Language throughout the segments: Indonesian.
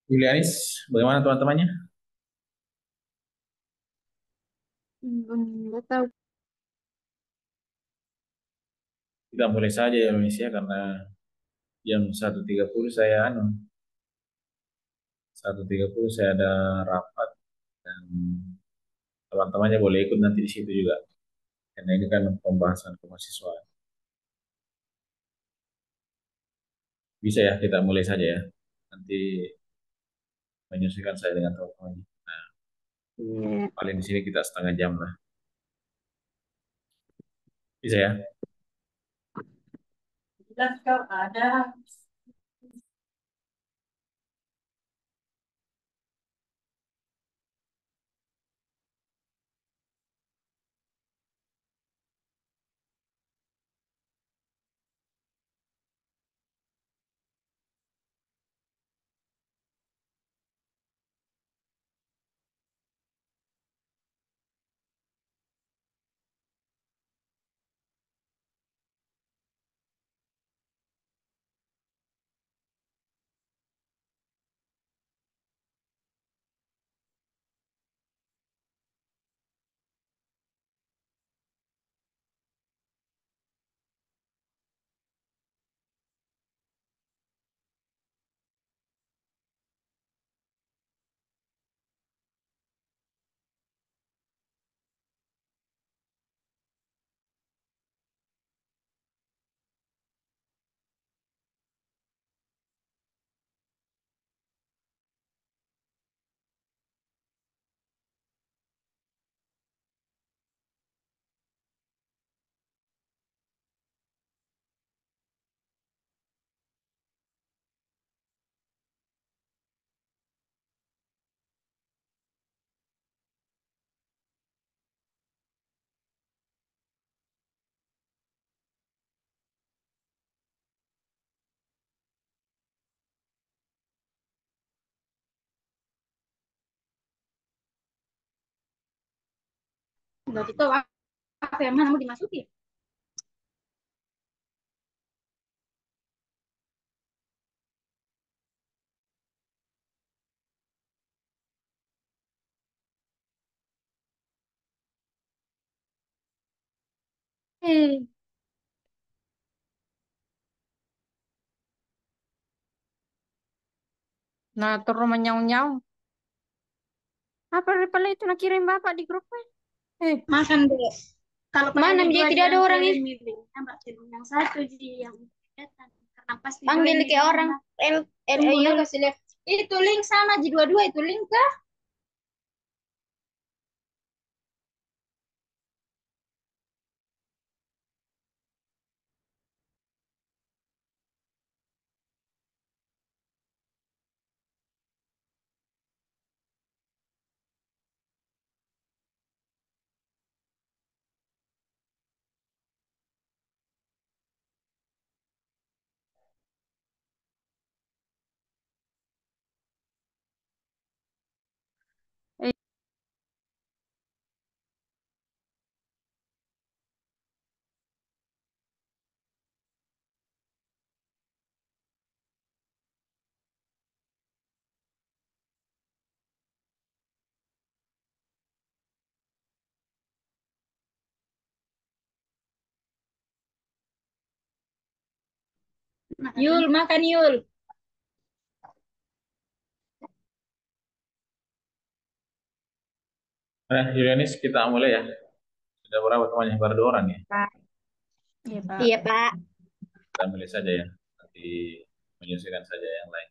Julianis, bagaimana teman-temannya? Nggak tahu. Kita mulai saja ya Indonesia karena jam 1.30 saya ada rapat dan teman-temannya boleh ikut nanti di situ juga. Karena ini kan pembahasan kemahasiswaan. Bisa ya kita mulai saja ya. Nanti menyesuaikan saya dengan teman-temannya. Nah, Iya. paling di sini kita setengah jam lah. Bisa ya? Jelas kau ada. Berarti tahu apa yang mana mau dimasuki? Eh, nah turun menyau-nyau. Apa reply itu nak kirim bapak di grupnya? Makan deh. Kalau Mana panggil dia dua tidak ada yang orang kirim ini. milihnya Mbak Timun yang satu ji yang kelihatan. Karena pasti dua Panggil ini ke mau orang Mbak. L Tunggu nak Yul. kasih lihat. Itu link sama ji dua-dua itu link kah? Eh, Yul, makan Yul. Nah, Julianis kita mulai ya. Sudah berapa temannya? Baru 2 orang ya. Pak. Iya, Pak. Iya Pak. Kita mulai saja ya. Nanti menyesuaikan saja yang lain.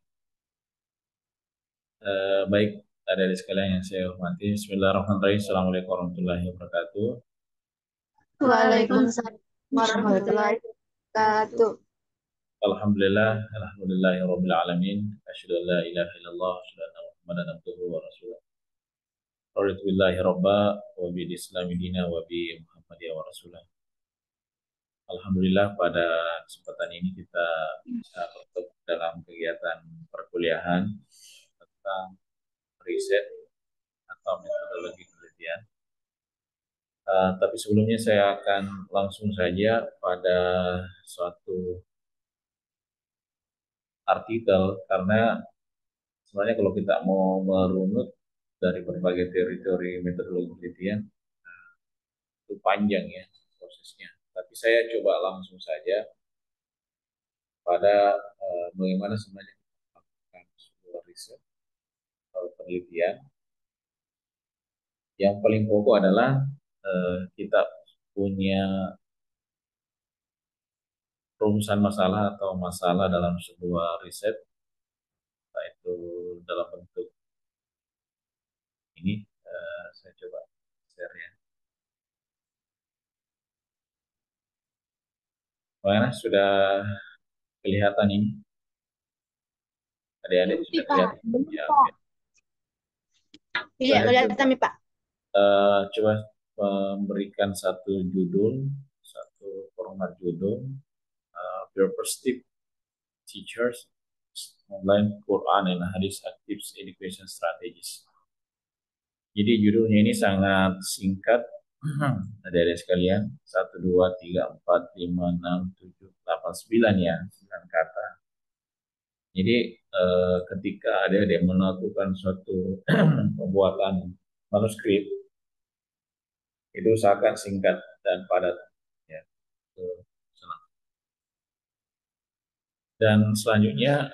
Baik, dari sekalian yang saya hormati. Bismillahirrahmanirrahim. Assalamualaikum warahmatullahi wabarakatuh. Waalaikumsalam warahmatullahi wabarakatuh. Alhamdulillah, alhamdulillahi rabbil alamin. Asyhadu an la ilaha illallah, asyhadu anna Muhammadan abduhu wa rasuluh. Raditu billahi rabba wa bil islami dina wa bi Muhammadiyah wa rasulah. Alhamdulillah pada kesempatan ini kita bisa bertemu dalam kegiatan perkuliahan tentang riset atau metodologi penelitian. Tapi sebelumnya saya akan langsung saja pada suatu artikel karena Sebenarnya kalau kita mau merunut dari berbagai teori-teori metodologi penelitian, itu panjang ya prosesnya. Tapi saya coba langsung saja pada bagaimana sebenarnya melakukan sebuah riset atau penelitian. Yang paling pokok adalah kita punya rumusan masalah atau masalah dalam sebuah riset, yaitu dalam bentuk ini. Saya coba share ya. Bagaimana, sudah kelihatan ini? Adik-adik sudah Pak. kelihatan? Ya, oke. Iya, Saya kelihatan nih, Pak. coba memberikan satu judul, satu format judul, Your Perspective Teachers Online Quran and Hadith Active Education Strategies. Jadi judulnya ini sangat singkat. Adik-adik sekalian, 1, 2, 3, 4, 5, 6, 7, 8, 9 ya, 9 kata. Jadi ketika adik-adik melakukan suatu pembuatan manuskrip, itu usahakan singkat dan padat. Ya. Dan selanjutnya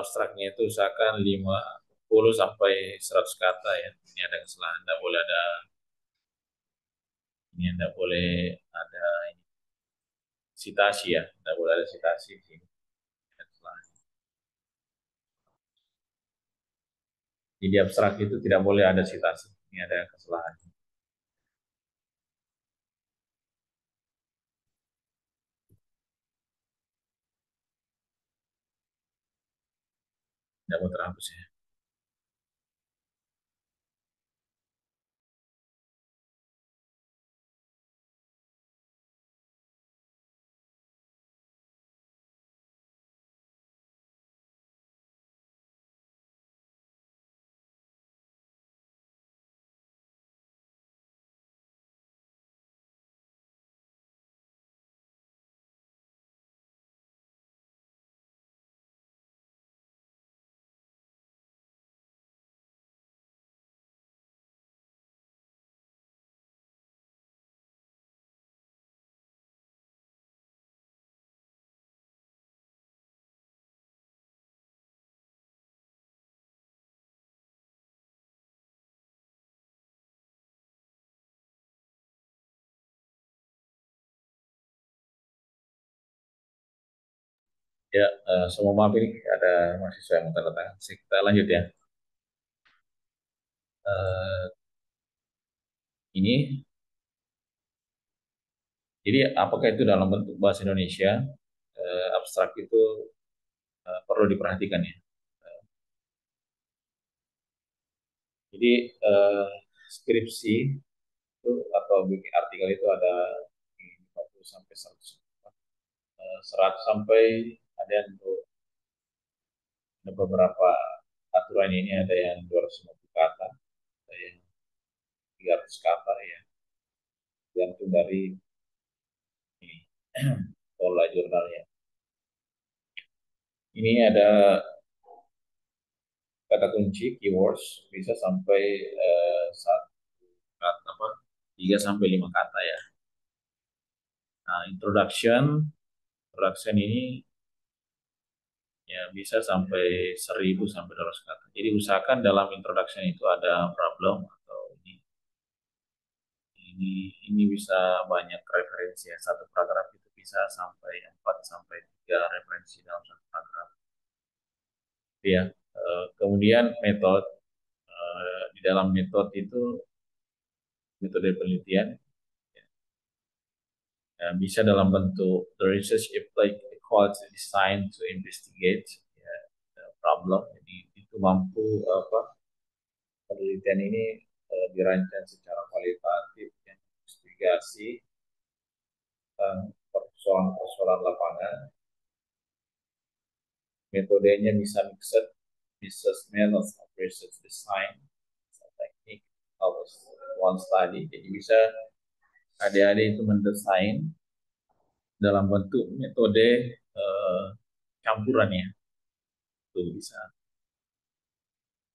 abstraknya itu usahakan 50 sampai 100 kata ya. Ini ada kesalahan, tidak boleh ada sitasi ya, tidak boleh ada sitasi di sini. Jadi abstrak itu tidak boleh ada sitasi. Ini ada kesalahan. Tidak mau terhapus ya. Ya, semua maaf ini ada mahasiswa yang mau tanda tangan. Kita lanjut ya. Eh, ini, jadi apakah itu dalam bentuk bahasa Indonesia? Abstrak itu perlu diperhatikan ya. Jadi skripsi itu atau bikin artikel itu ada 50 sampai 100, 100 sampai ada yang ada beberapa aturan ini, ada yang 250 kata, ada yang 300 kata ya, tergantung dari ini pola jurnalnya. Ini ada kata kunci keywords bisa sampai satu kata apa 3 sampai 5 kata ya. Nah, introduction ini ya bisa sampai 1000 sampai 200 kata. Jadi usahakan dalam introduction itu ada problem atau ini bisa banyak referensi ya. Satu paragraf itu bisa sampai 4 sampai 3 referensi dalam satu paragraf. Ya, kemudian metode, di dalam metode itu metode penelitian ya, bisa dalam bentuk the research applied quality design to investigate ya, problem. Jadi itu mampu apa penelitian ini dirancang secara kualitatif ya, investigasi persoalan-persoalan lapangan. Metodenya bisa mixed business methods of research design, teknik, one study. Jadi bisa adik-adik itu mendesain dalam bentuk metode campuran ya. itu bisa.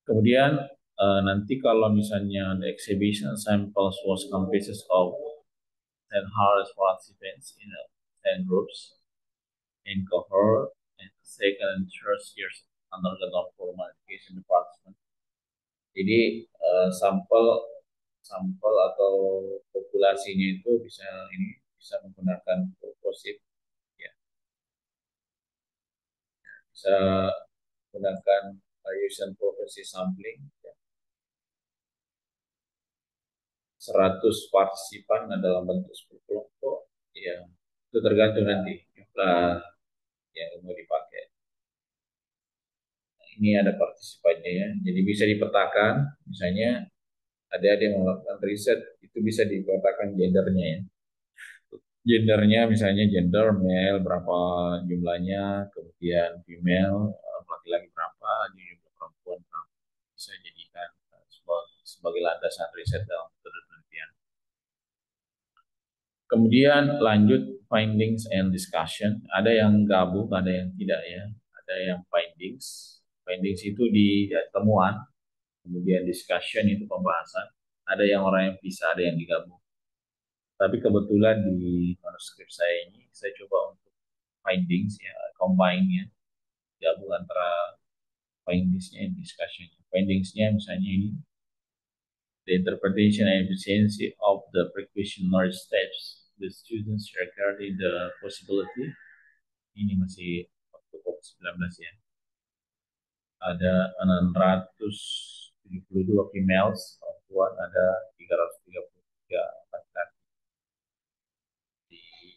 Kemudian nanti kalau misalnya the exhibition samples was comprises of 10 hours participants in 10 groups in cohort and second and third years under the non-formal education department. Jadi sampel sampel atau populasinya itu bisa menggunakan proposif, ya, bisa menggunakan Bayesian Prophecy Sampling, ya. 100 partisipan dalam bentuk 10 kelompok, ya, itu tergantung nanti jumlah yang mau dipakai. Nah, ini ada partisipannya, ya, jadi bisa dipetakan, misalnya ada yang melakukan riset, itu bisa dipetakan gendernya, ya. Gendernya misalnya gender male berapa jumlahnya, kemudian female laki-laki berapa, jumlah perempuan berapa, bisa jadikan sebagai landasan riset dalam penelitian. Kemudian lanjut findings and discussion. Ada yang gabung, ada yang tidak, ya. Ada yang findings. Findings itu di temuan, kemudian discussion itu pembahasan. Ada yang orang yang bisa, ada yang digabung. Tapi kebetulan di manuskrip saya ini, saya coba untuk findings, ya, combine-nya, gabung antara findings-nya dan discussion-nya. Findings-nya misalnya ini, the interpretation and efficiency of the pre-questionnaire steps, the students regarding the possibility, ini masih waktu COVID-19, ya. Ada 672 females, perempuan, ada 333 laki-laki.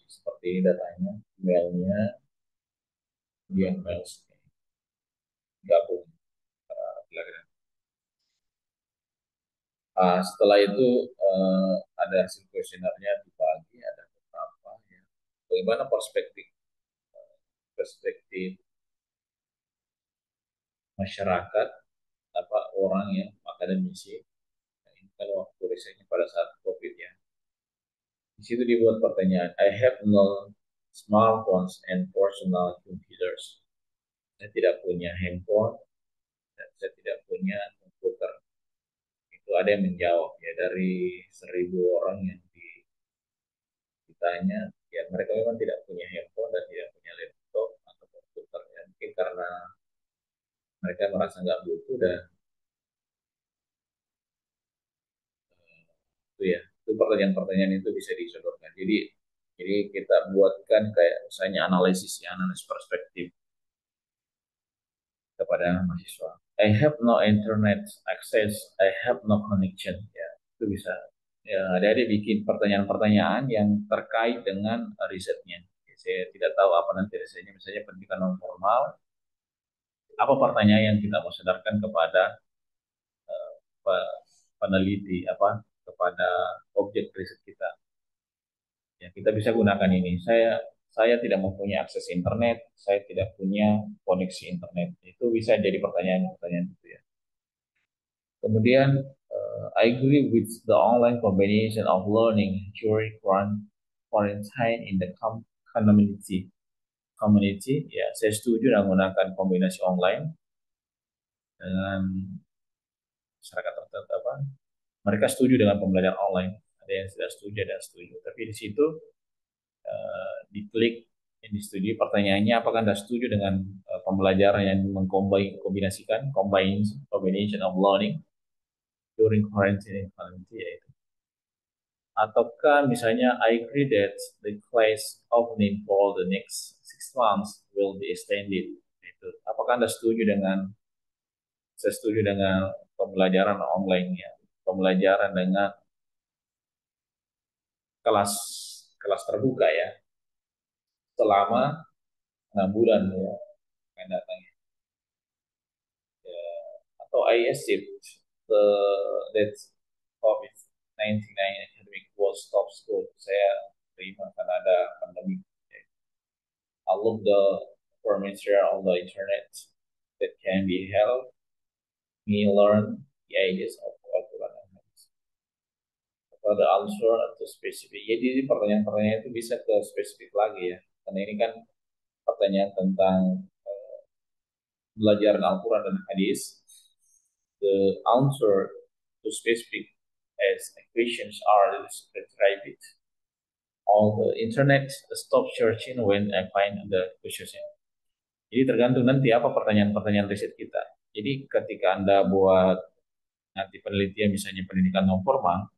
Seperti ini datanya, emailnya, kemudian males gabung laki-laki. Setelah itu ada hasil kuesionernya dibagi, ada beberapa, ya. Bagaimana perspektif masyarakat, orang yang akademisi, nah, ini kan waktu risetnya pada saat COVID, ya. Di situ dibuat pertanyaan, I have no smartphones and personal computers. Saya tidak punya handphone dan saya tidak punya komputer. Itu ada yang menjawab, ya, dari 1.000 orang yang ditanya, ya, mereka memang tidak punya handphone dan tidak punya laptop atau komputer, ya. Mungkin karena mereka merasa nggak butuh, dan itu, ya, itu pertanyaan-pertanyaan itu bisa disodorkan. Jadi kita buatkan kayak misalnya analisis perspektif kepada mahasiswa. I have no internet access, I have no connection, ya, itu bisa. Ya, ada bikin pertanyaan-pertanyaan yang terkait dengan risetnya. Ya, saya tidak tahu apa nanti risetnya, misalnya pendidikan non formal. Apa pertanyaan yang kita mau sadarkan kepada peneliti, kepada objek riset kita? Ya, kita bisa gunakan ini. Saya tidak mempunyai akses internet, saya tidak punya koneksi internet. Itu bisa jadi pertanyaan-pertanyaan itu, ya. Kemudian, I agree with the online combination of learning during quarantine in the community. Ya, saya setuju dengan menggunakan kombinasi online dengan masyarakat tertentu. Mereka setuju dengan pembelajaran online. Ada yang tidak setuju, ada yang setuju. Tapi di situ diklik di studi pertanyaannya, apakah Anda setuju dengan pembelajaran yang mengkombinasikan combination of learning during quarantine, yaitu, ataukah misalnya I agree that the class opening for the next 6 months will be extended, itu. Apakah Anda setuju dengan saya setuju dengan pembelajaran online, ya, pembelajaran dengan kelas terbuka, ya, selama 6 bulan, ya, akan datang, ya. Atau I accept that COVID-19 academic will stop school. Saya terima karena ada pandemi. I love the information on the internet that can be help me learn the ideas of Al-Quran. Atau the answer atau spesifik. Jadi pertanyaan-pertanyaan itu bisa ke spesifik lagi, ya. Karena ini kan pertanyaan tentang pembelajaran Al-Quran dan Hadis, the answer to specific as questions are described on the internet. Stop searching when I find the questions. Jadi tergantung nanti apa pertanyaan-pertanyaan riset kita. Jadi ketika Anda buat nanti penelitian misalnya pendidikan non formal,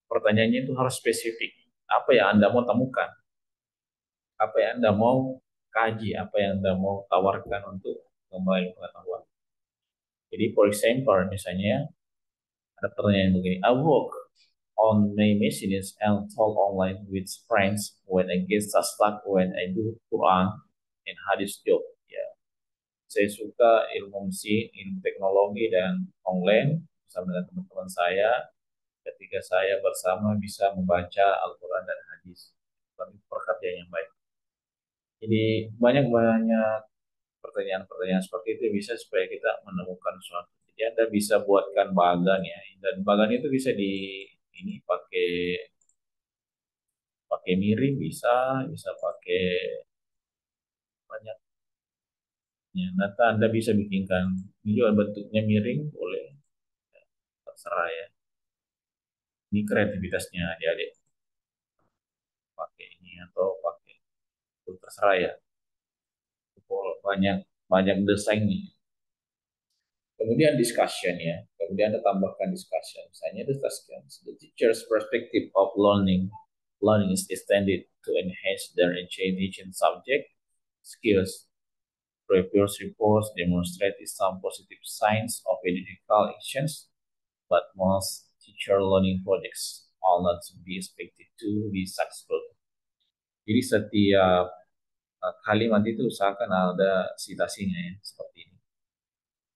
pertanyaannya itu harus spesifik. Apa yang Anda mau temukan? Apa yang Anda mau kaji? Apa yang Anda mau tawarkan untuk memulai pengetahuan? Jadi for example misalnya ada pertanyaan begini, I work on my machines and talk online with friends when I get stuck when I do Quran and Hadis job. Ya, saya suka ilmu mesin, ilmu teknologi dan online bersama dengan teman-teman saya ketika saya bersama bisa membaca Al-Quran dan Hadis. Pekerjaan yang baik. Jadi banyak-banyak pertanyaan-pertanyaan seperti itu bisa supaya kita menemukan suatu. Jadi Anda bisa buatkan bagan ya, dan bagan itu bisa di ini pakai pakai miring bisa, bisa pakai banyak. Ya, nanti Anda bisa bikinkan ini juga bentuknya miring boleh, ya, terserah ya. Ini kreativitasnya adik-adik pakai ini atau pakai itu terserah ya. Banyak banyak desainnya. Kemudian discussion ya. Kemudian Anda tambahkan discussion. Misalnya discussion. The teacher's perspective of learning. Learning is extended to enhance their education subject skills. Previous reports demonstrated some positive signs of pedagogical actions, but most teacher learning projects are not to be expected to be successful. Jadi setiap kalimat itu usahakan ada citasinya ya, seperti ini.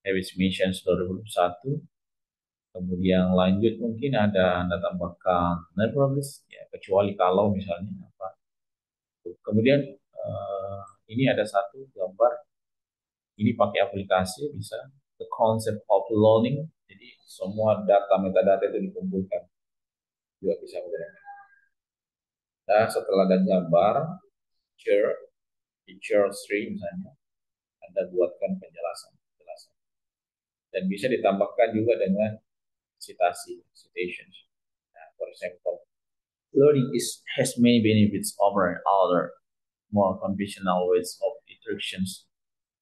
Habits Missions 2021. Kemudian lanjut mungkin ada Anda tambahkan nevertheless ya, kecuali kalau misalnya apa. Kemudian ini ada satu gambar, ini pakai aplikasi bisa the concept of learning. Jadi semua data metadata itu dikumpulkan juga bisa menggunakan. Nah setelah ada gambar picture tree misalnya, Anda buatkan penjelasan dan bisa ditambahkan juga dengan citations. Nah, for example, learning has many benefits over other more conventional ways of instructions.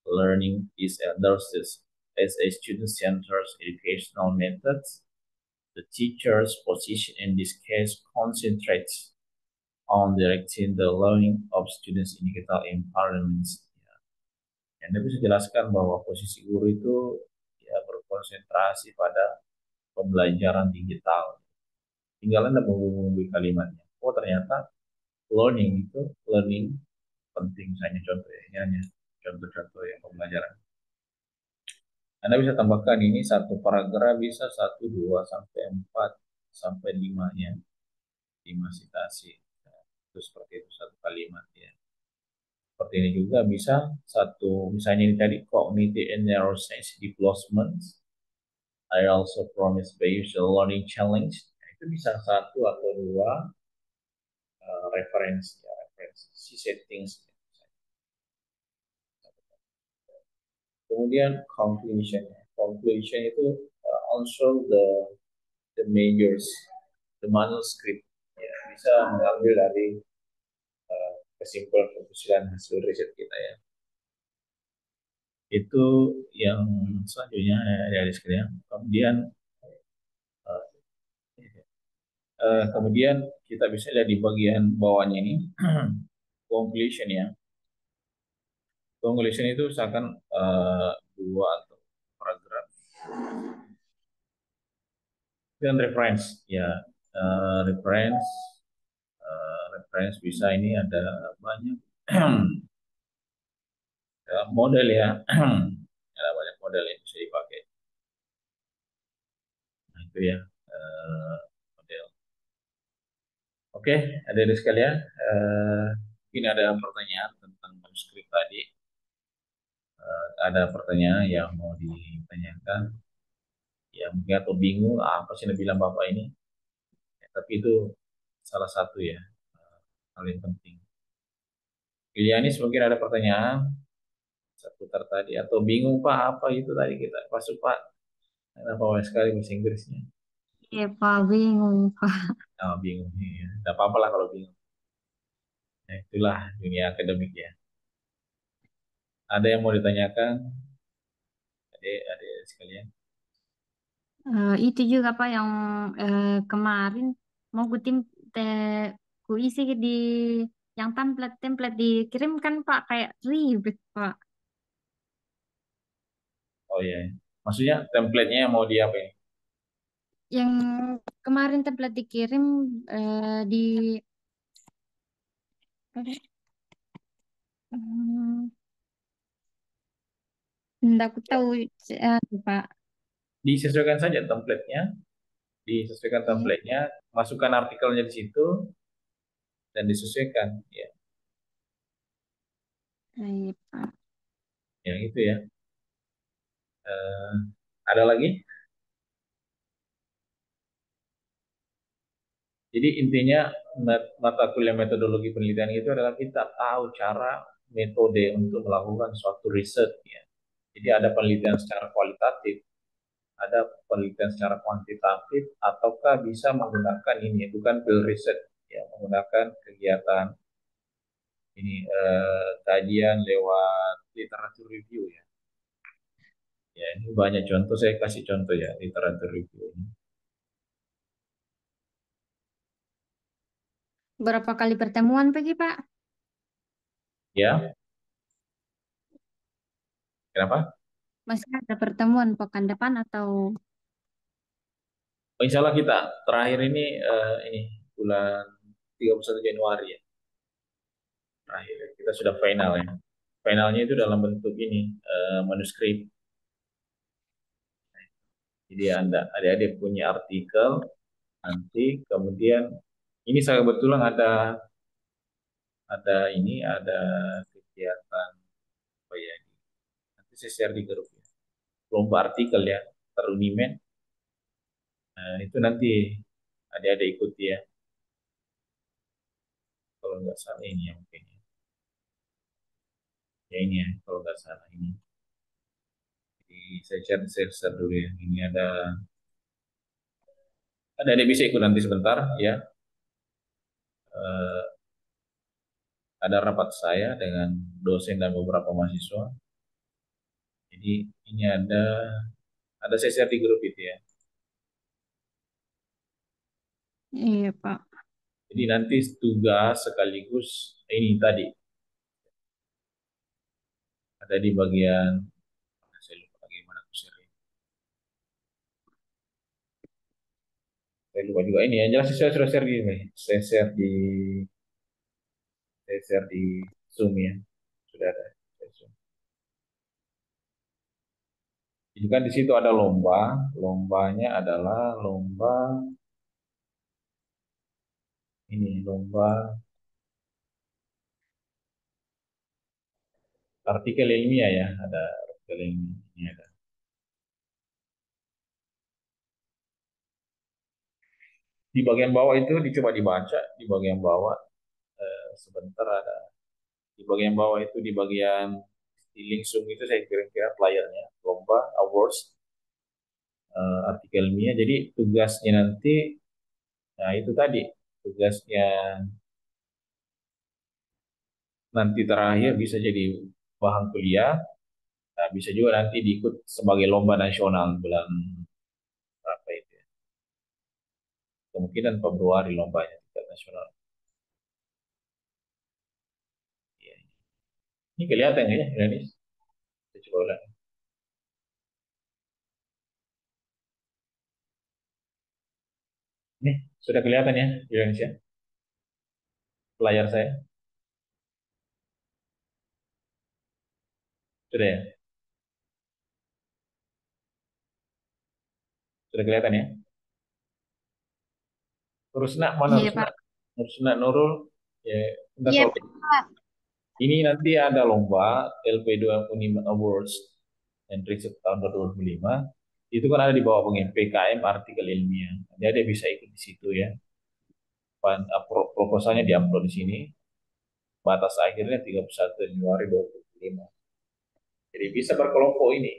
Learning is understood as a student-centered educational method. The teacher's position in this case concentrates on directing the learning of students in digital environments. Anda bisa jelaskan bahwa posisi guru itu ya berkonsentrasi pada pembelajaran digital. Tinggal Anda menghubungi kalimatnya. Oh ternyata learning penting. Misalnya contohnya, contoh-contoh yang pembelajaran. Anda bisa tambahkan ini satu paragraf bisa 1, 2, sampai 4, sampai 5 ya. 5 citasi. Itu seperti itu satu kalimat ya. Seperti ini juga bisa satu, misalnya ini tadi cognitive and neuroscience development. I also promise based learning challenge. Itu bisa satu atau dua referensi settings. Kemudian conclusion. Conclusion itu also the majors, the manuscript. Ya, bisa mengambil dari kesimpulan hasil riset kita ya. Itu yang selanjutnya dari sekalian. Kemudian kita bisa lihat di bagian bawahnya ini conclusion ya. Conclusion itu misalkan dua atau paragraf dan reference ya. Reference bisa ini ada banyak model ya. Ada banyak model yang bisa dipakai. Nah, itu ya model. Oke, adik-adik sekalian, mungkin ada pertanyaan tentang manuskrip tadi. Ada pertanyaan yang mau ditanyakan, ya mungkin atau bingung apa sih yang bilang Bapak ini. Ya, tapi itu salah satu ya hal yang penting. Ilianis mungkin ada pertanyaan. seputar tadi atau bingung Pak apa itu tadi kita masuk Pak. Kenapa banyak sekali bahasa Inggrisnya? Iya, Pak, bingung, Pak. Oh, bingung ya. Tidak apa-apa lah kalau bingung. Nah, itulah dunia akademik ya. Ada yang mau ditanyakan? Adik-adik sekalian. Itu juga, Pak, yang kemarin mau te, ku isi di yang template-template dikirimkan, Pak, kayak ribet, Pak. Oh iya. Maksudnya template-nya mau diapain? Yang kemarin template dikirim di hmm, enggak aku tahu Pak. Disesuaikan saja template-nya, disesuaikan Iya, template-nya, masukkan artikelnya di situ dan disesuaikan. Ya, iya, Pak. yang itu ya. Eh, ada lagi? Jadi intinya mata kuliah metodologi penelitian itu adalah kita tahu cara metode untuk melakukan suatu riset ya. Jadi ada penelitian secara kualitatif, ada penelitian secara kuantitatif, ataukah bisa menggunakan ini bukan field riset ya, menggunakan kegiatan ini kajian lewat literatur review ya. Ya, ini banyak contoh, saya kasih contoh ya, literatur review ini. Berapa kali pertemuan pergi, Pak? Ya, kenapa? Masih ada pertemuan pekan depan atau Oh, insya Allah kita terakhir ini bulan 31 Januari ya, terakhir. Kita sudah final ya. Finalnya itu dalam bentuk ini, manuskrip. Jadi Anda, adik-adik punya artikel, nanti kemudian ini saya kebetulan ada kegiatan apa ya, nanti saya share di grup ya. Lomba artikel ya, terunimen. Nah, itu nanti adik-adik ikuti ya. Kalau nggak salah ini ya mungkin ya. Ya ini ya, kalau nggak salah ini. Jadi saya share dulu ya. Ini ada adik bisa ikut nanti sebentar ya. Eh, ada rapat saya dengan dosen dan beberapa mahasiswa. Jadi ini ada saya share di grup itu ya. iya, Pak. Jadi nanti tugas sekaligus ini tadi ada di bagian saya lupa bagaimana aku share. Saya lupa juga ini ya. Jelas saya sudah share di ini. Saya share di Zoom ya. Sudah ada. Jadi kan di situ ada lomba. Lombanya adalah lomba artikel ilmiah ya. Ada artikel ilmiah. Di bagian bawah itu dicoba dibaca. Di bagian bawah sebentar ada. Di bagian bawah itu di link Zoom itu saya kira-kira playernya. Lomba awards artikel ilmiah. Jadi tugasnya nanti, nah itu tadi tugasnya nanti terakhir bisa jadi bahan kuliah, nah, bisa juga nanti diikut sebagai lomba nasional bulan berapa itu ya. Kemungkinan Februari lombanya tingkat nasional. Ya. Ini kelihatan ya, Indonesia. Saya coba ulang. Nih, sudah kelihatan ya Indonesia, layar saya. Sudah ya? Sudah kelihatan ya? Terus nak mana Iya, terus nak? Pak. Terus nak Nurul, ya, bentar Iya, kalau Pak. ini nanti ada lomba LP2 Uniman Awards and Riset tahun 2005. Itu kan ada di bawah PKM artikel ilmiah. Jadi ada bisa ikut di situ ya. Proposalnya diupload di sini. Batas akhirnya 31 Januari 2005. Jadi bisa berkelompok ini.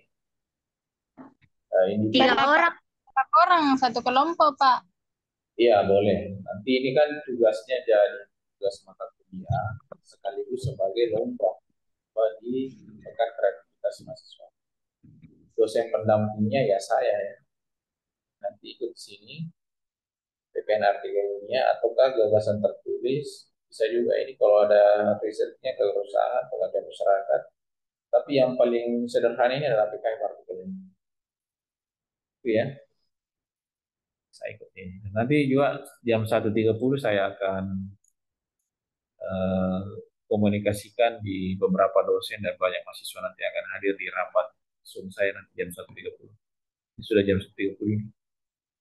Ini 3 orang. 4 orang satu kelompok, Pak. iya boleh. Nanti ini kan tugasnya jadi tugas mata kuliah sekaligus sebagai lomba bagi pekan kreativitas mahasiswa. Dosen pendampingnya ya saya ya. Nanti ikut sini PPN artikelnya ataukah gagasan tertulis, bisa juga ini kalau ada risetnya ke perusahaan, pengajar masyarakat. Tapi yang paling sederhana ini adalah PKM artikelnya. Itu ya, saya ikut ini. Nanti juga jam 1.30 saya akan eh, komunikasikan di beberapa dosen dan banyak mahasiswa nanti akan hadir di rapat Zoom saya nanti jam 1.30. Ini sudah jam 1.30 ini.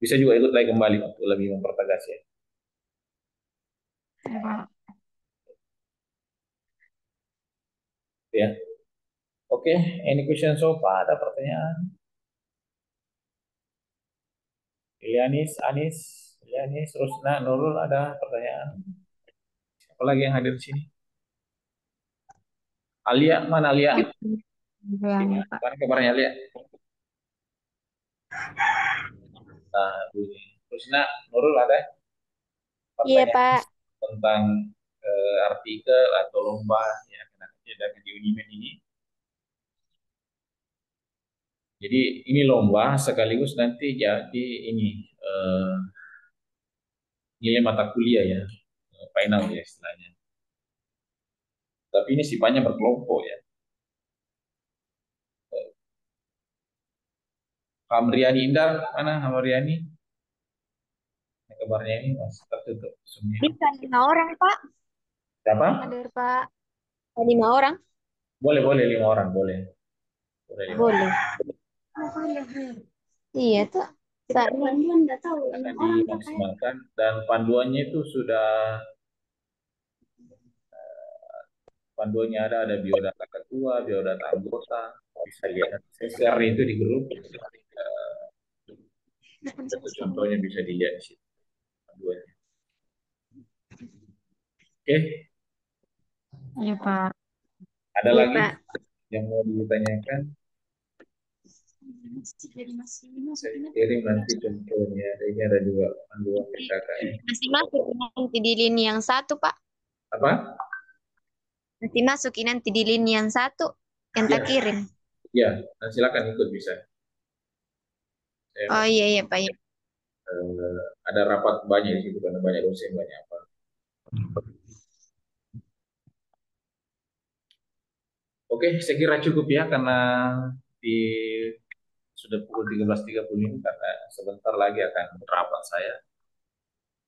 Bisa juga ikut lagi kembali untuk lebih mempertegas ya. Ya, Pak. Ya. Oke, any question so far? Ada pertanyaan? Ilianis, Rusna, Nurul, ada pertanyaan? Siapa lagi yang hadir di sini? Alia, mana Alia? Ya, Pak. Mana kabarnya Alia? Nah, bunyi. Rusna, Nurul ada Iya, pertanyaan Pak. tentang artikel atau lomba ya ada di Unimed ini. Jadi ini lomba sekaligus nanti jadi ini nilai mata kuliah ya, final ya istilahnya. Tapi ini sifatnya berkelompok ya. Hamriani Indah, mana Hamriani? Ini kabarnya ini masih tertutup semua. Bisa 5 orang, Pak. Siapa? Hadir, Pak. 5 orang? Boleh 5 orang, boleh. Boleh 5 orang. Boleh. Iya, tuh. Kita Panduan nggak tahu Akan 6 orang ya kayak dimaksimalkan dan panduannya itu sudah panduannya ada biodata ketua, biodata anggota, bisa lihat. Saya share itu di grup. Contohnya bisa dilihat di situ panduannya. Oke, Iya, Pak. ada Iya, lagi Pak. yang mau ditanyakan? Saya kirim nanti contohnya. Ini ada juga panduan PKKN. Masih masuk nanti di lini yang 1, Pak. Apa? Masih masukin nanti di lini yang 1 yang tak Ya, kirim. ya. Nah, silakan ikut bisa. Oh iya, iya, Pak. Ya. Ada rapat banyak di situ karena banyak dosen banyak apa. Oke, saya kira cukup ya karena di sudah pukul 13.30 ini karena sebentar lagi akan rapat saya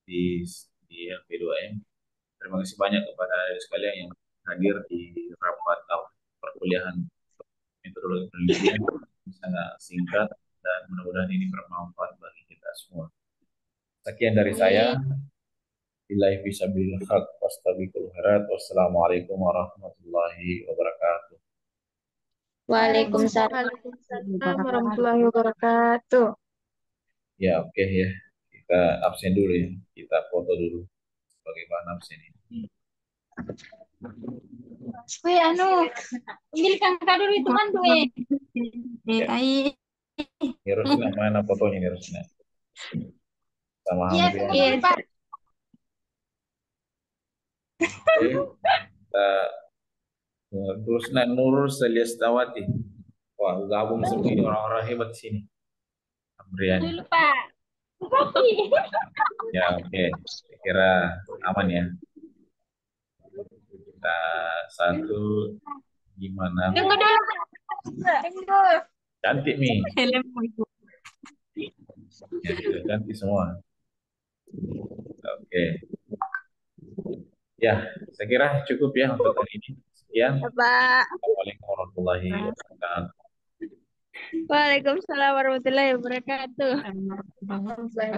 di LP2M. Terima kasih banyak kepada sekalian yang hadir di rapat perkuliahan metodologi penelitian sangat singkat dan mudah-mudahan ini bermanfaat bagi kita semua. Sekian dari saya. Billahi fisabilil haq wastabiqul khairat. Wassalamualaikum warahmatullahi wabarakatuh. Waalaikumsalam warahmatullahi wabarakatuh. Ya, oke ya. Kita absen dulu ya. Kita foto dulu sebagai bahan absen ini. Wih, ambilkan kado itu kan tuh. Ya. Ini Rusna, mana fotonya nih Rusna? Sama Iya, Hamzah. Pak. Oke, kita Rusna Nur Seliastawati. Wah, gabung semua ini orang-orang hebat di sini. Amriani. Dulu, Pak. Ya, oke. Saya kira aman ya. Kita satu gimana? Tunggu dulu, Pak. Tunggu. Cantik nih. Ya, sudah cantik semua. Oke. Ya, saya kira cukup ya untuk hari ini. Sekian. Pak. Assalamualaikum warahmatullahi wabarakatuh. Waalaikumsalam warahmatullahi wabarakatuh.